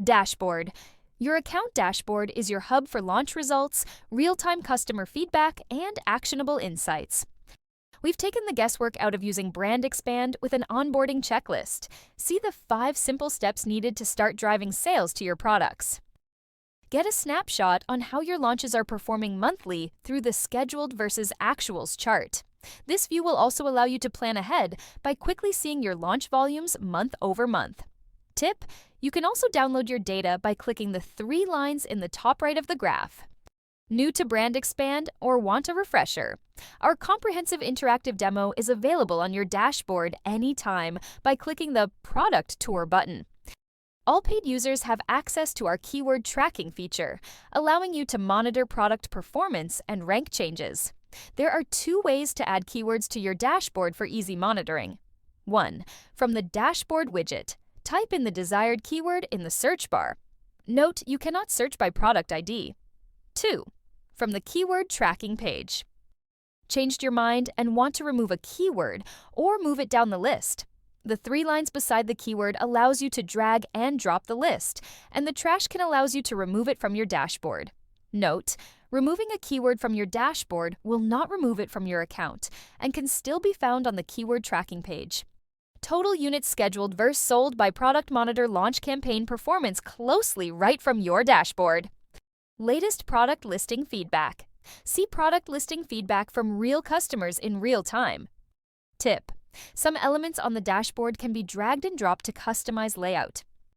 Dashboard. Your account dashboard is your hub for launch results, real-time customer feedback, and actionable insights. We've taken the guesswork out of using Brand Expand with an onboarding checklist. See the 5 simple steps needed to start driving sales to your products. Get a snapshot on how your launches are performing monthly through the scheduled versus actuals chart. This view will also allow you to plan ahead by quickly seeing your launch volumes month over month. Tip: you can also download your data by clicking the 3 lines in the top right of the graph. New to Brand Expand or want a refresher? Our comprehensive interactive demo is available on your dashboard anytime by clicking the Product Tour button. All paid users have access to our keyword tracking feature, allowing you to monitor product performance and rank changes. There are 2 ways to add keywords to your dashboard for easy monitoring. 1. From the dashboard widget, type in the desired keyword in the search bar. Note you cannot search by product ID. 2. From the keyword tracking page. Changed your mind and want to remove a keyword or move it down the list? The 3 lines beside the keyword allows you to drag and drop the list, and the trash can allows you to remove it from your dashboard. Note: removing a keyword from your dashboard will not remove it from your account and can still be found on the keyword tracking page. Total units scheduled versus sold by Product Monitor launch campaign performance closely right from your dashboard. Latest product listing feedback. See product listing feedback from real customers in real time. Tip: some elements on the dashboard can be dragged and dropped to customize layout.